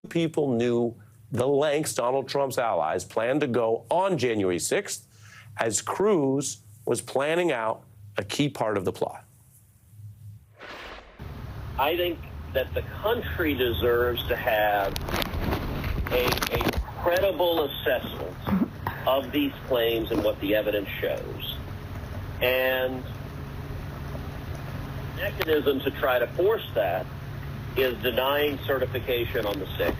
People knew the lengths Donald Trump's allies planned to go on January 6th as Cruz was planning out a key part of the plot. I think that the country deserves to have a credible assessment of these claims and what the evidence shows. And the mechanism to try to force that is denying certification on the 6th.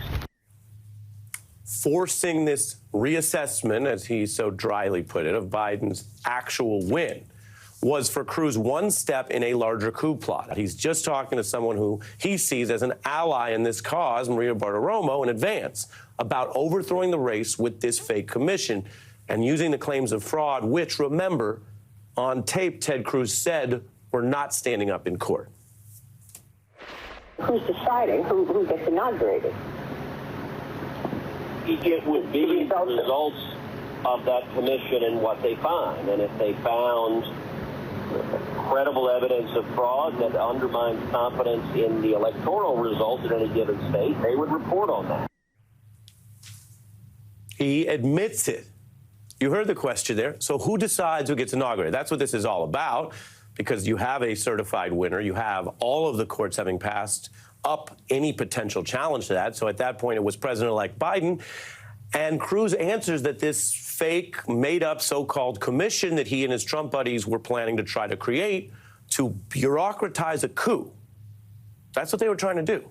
Forcing this reassessment, as he so dryly put it, of Biden's actual win was for Cruz one step in a larger coup plot. He's just talking to someone who he sees as an ally in this cause, Maria Bartiromo, in advance, about overthrowing the race with this fake commission and using the claims of fraud, which, remember, on tape, Ted Cruz said were not standing up in court. Who's deciding who gets inaugurated? It would be the results of that commission and what they find. And if they found credible evidence of fraud that undermines confidence in the electoral results in any given state, they would report on that. He admits it. You heard the question there. So who decides who gets inaugurated? That's what this is all about, because you have a certified winner. You have all of the courts having passed up any potential challenge to that. So at that point, it was President-elect Biden. And Cruz answers that this fake, made-up so-called commission that he and his Trump buddies were planning to try to create to bureaucratize a coup. That's what they were trying to do.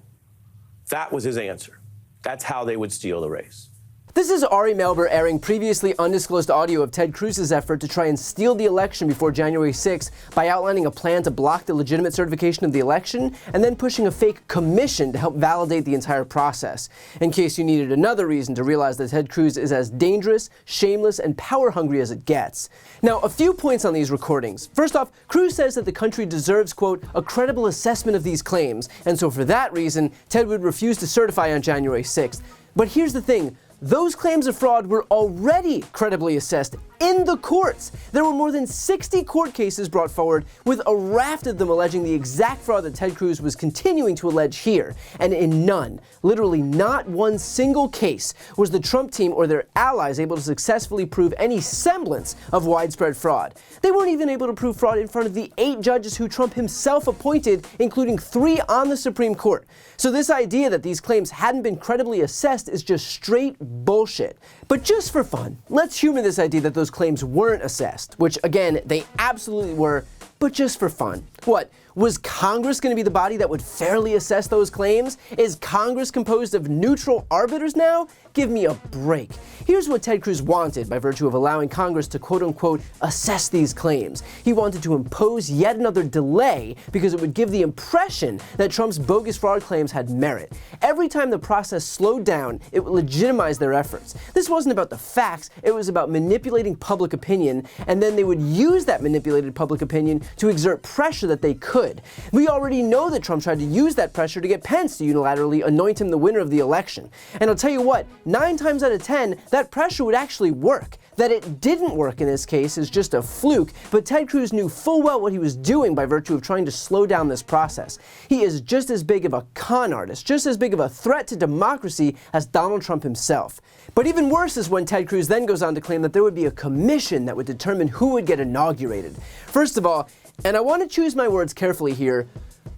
That was his answer. That's how they would steal the race. This is Ari Melber airing previously undisclosed audio of Ted Cruz's effort to try and steal the election before January 6th by outlining a plan to block the legitimate certification of the election and then pushing a fake commission to help validate the entire process. In case you needed another reason to realize that Ted Cruz is as dangerous, shameless, and power-hungry as it gets. Now, a few points on these recordings. First off, Cruz says that the country deserves, quote, a credible assessment of these claims, and so for that reason, Ted would refuse to certify on January 6th. But here's the thing. Those claims of fraud were already credibly assessed in the courts. There were more than 60 court cases brought forward, with a raft of them alleging the exact fraud that Ted Cruz was continuing to allege here. And in none, literally not one single case, was the Trump team or their allies able to successfully prove any semblance of widespread fraud. They weren't even able to prove fraud in front of the 8 judges who Trump himself appointed, including 3 on the Supreme Court. So this idea that these claims hadn't been credibly assessed is just straight bullshit. But just for fun, let's humor this idea that those claims weren't assessed, which again, they absolutely were, but just for fun. What? Was Congress going to be the body that would fairly assess those claims? Is Congress composed of neutral arbiters now? Give me a break. Here's what Ted Cruz wanted by virtue of allowing Congress to quote-unquote assess these claims. He wanted to impose yet another delay because it would give the impression that Trump's bogus fraud claims had merit. Every time the process slowed down, it would legitimize their efforts. This wasn't about the facts, it was about manipulating public opinion, and then they would use that manipulated public opinion to exert pressure that they could. We already know that Trump tried to use that pressure to get Pence to unilaterally anoint him the winner of the election. And I'll tell you what, 9 times out of 10, that pressure would actually work. That it didn't work in this case is just a fluke, but Ted Cruz knew full well what he was doing by virtue of trying to slow down this process. He is just as big of a con artist, just as big of a threat to democracy as Donald Trump himself. But even worse is when Ted Cruz then goes on to claim that there would be a commission that would determine who would get inaugurated. First of all, and I want to choose my words carefully here,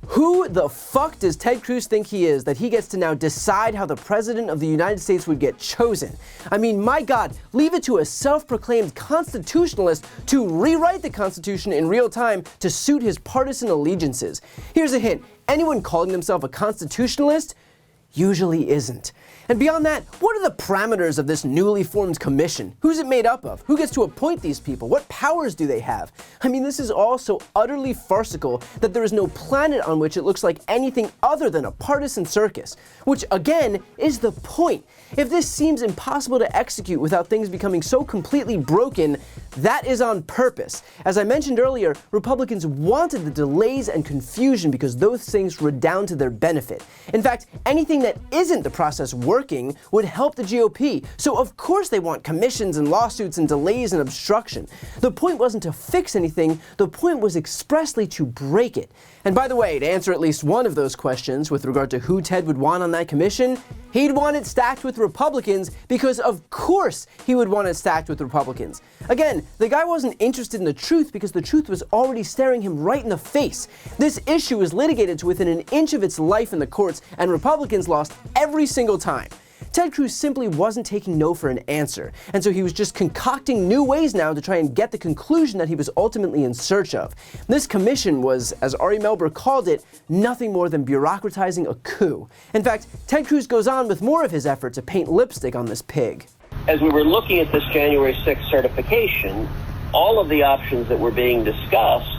who the fuck does Ted Cruz think he is that he gets to now decide how the President of the United States would get chosen? I mean, my God, leave it to a self-proclaimed constitutionalist to rewrite the Constitution in real time to suit his partisan allegiances. Here's a hint, anyone calling themselves a constitutionalist usually isn't. And beyond that, what are the parameters of this newly formed commission? Who's it made up of? Who gets to appoint these people? What powers do they have? I mean, this is all so utterly farcical that there is no planet on which it looks like anything other than a partisan circus. Which, again, is the point. If this seems impossible to execute without things becoming so completely broken, that is on purpose. As I mentioned earlier, Republicans wanted the delays and confusion because those things redound to their benefit. In fact, anything that isn't the process working working would help the GOP. So of course they want commissions and lawsuits and delays and obstruction. The point wasn't to fix anything, the point was expressly to break it. And by the way, to answer at least one of those questions with regard to who Ted would want on that commission, he'd want it stacked with Republicans because of course he would want it stacked with Republicans. Again, the guy wasn't interested in the truth because the truth was already staring him right in the face. This issue was litigated to within an inch of its life in the courts, and Republicans lost every single time. Ted Cruz simply wasn't taking no for an answer, and so he was just concocting new ways now to try and get the conclusion that he was ultimately in search of. This commission was, as Ari Melber called it, nothing more than bureaucratizing a coup. In fact, Ted Cruz goes on with more of his effort to paint lipstick on this pig. As we were looking at this January 6th certification, all of the options that were being discussed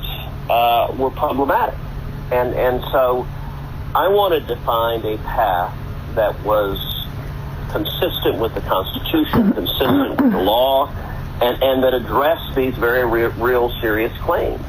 were problematic. And so I wanted to find a path that was consistent with the Constitution, consistent with the law, and that addressed these very real serious claims.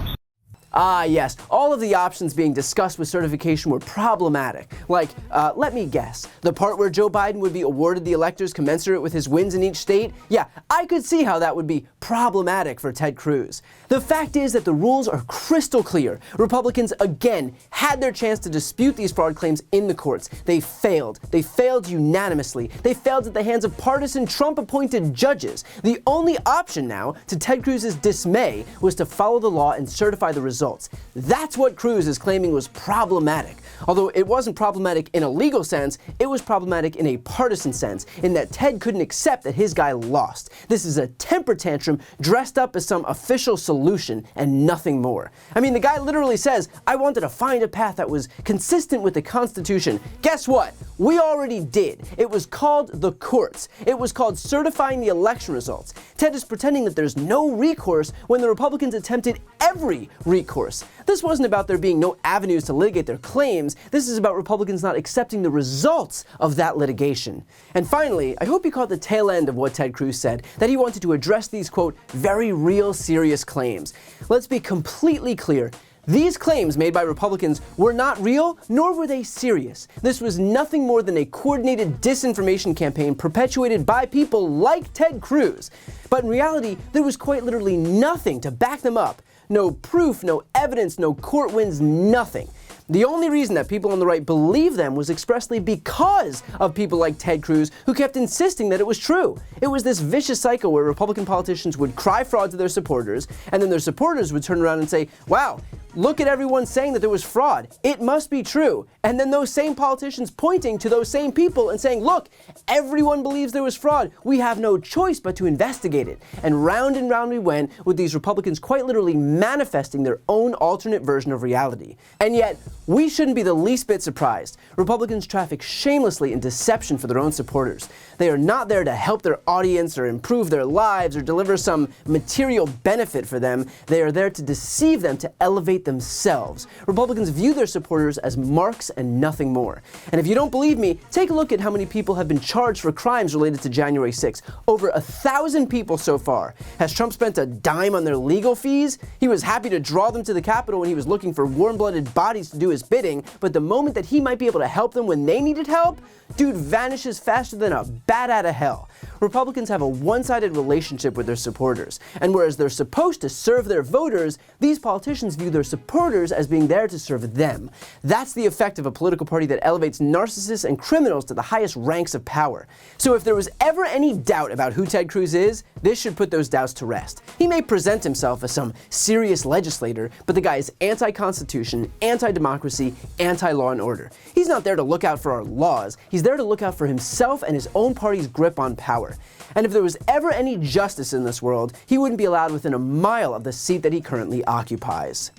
Ah, yes. All of the options being discussed with certification were problematic. Like, let me guess, the part where Joe Biden would be awarded the electors commensurate with his wins in each state? Yeah, I could see how that would be problematic for Ted Cruz. The fact is that the rules are crystal clear. Republicans, again, had their chance to dispute these fraud claims in the courts. They failed. They failed unanimously. They failed at the hands of partisan Trump-appointed judges. The only option now, to Ted Cruz's dismay, was to follow the law and certify the results. That's what Cruz is claiming was problematic. Although it wasn't problematic in a legal sense, it was problematic in a partisan sense, in that Ted couldn't accept that his guy lost. This is a temper tantrum dressed up as some official solution and nothing more. I mean, the guy literally says, I wanted to find a path that was consistent with the Constitution. Guess what? We already did. It was called the courts. It was called certifying the election results. Ted is pretending that there's no recourse when the Republicans attempted every recourse. This wasn't about there being no avenues to litigate their claims. This is about Republicans not accepting the results of that litigation. And finally, I hope you caught the tail end of what Ted Cruz said, that he wanted to address these, quote, very real serious claims. Let's be completely clear. These claims made by Republicans were not real, nor were they serious. This was nothing more than a coordinated disinformation campaign perpetuated by people like Ted Cruz. But in reality, there was quite literally nothing to back them up. No proof, no evidence, no court wins, nothing. The only reason that people on the right believed them was expressly because of people like Ted Cruz, who kept insisting that it was true. It was this vicious cycle where Republican politicians would cry fraud to their supporters, and then their supporters would turn around and say, wow, look at everyone saying that there was fraud. It must be true. And then those same politicians pointing to those same people and saying, look, everyone believes there was fraud. We have no choice but to investigate it. And round we went with these Republicans quite literally manifesting their own alternate version of reality. And yet, we shouldn't be the least bit surprised. Republicans traffic shamelessly in deception for their own supporters. They are not there to help their audience or improve their lives or deliver some material benefit for them. They are there to deceive them, to elevate themselves. Republicans view their supporters as marks and nothing more. And if you don't believe me, take a look at how many people have been charged for crimes related to January 6th. Over 1,000 people so far. Has Trump spent a dime on their legal fees? He was happy to draw them to the Capitol when he was looking for warm-blooded bodies to do his bidding, but the moment that he might be able to help them when they needed help, dude vanishes faster than a bat out of hell. Republicans have a one-sided relationship with their supporters, and whereas they're supposed to serve their voters, these politicians view their supporters as being there to serve them. That's the effect of a political party that elevates narcissists and criminals to the highest ranks of power. So if there was ever any doubt about who Ted Cruz is, this should put those doubts to rest. He may present himself as some serious legislator, but the guy is anti-constitution, anti-democracy, anti-law and order. He's not there to look out for our laws. He's there to look out for himself and his own party's grip on power. And if there was ever any justice in this world, he wouldn't be allowed within a mile of the seat that he currently occupies.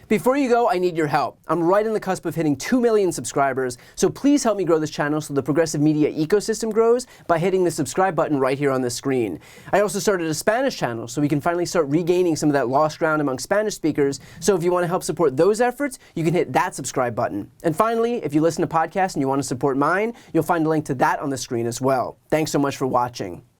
Before you go, I need your help. I'm right on the cusp of hitting 2 million subscribers, so please help me grow this channel so the progressive media ecosystem grows by hitting the subscribe button right here on the screen. I also started a Spanish channel so we can finally start regaining some of that lost ground among Spanish speakers, so if you want to help support those efforts, you can hit that subscribe button. And finally, if you listen to podcasts and you want to support mine, you'll find a link to that on the screen as well. Thanks so much for watching.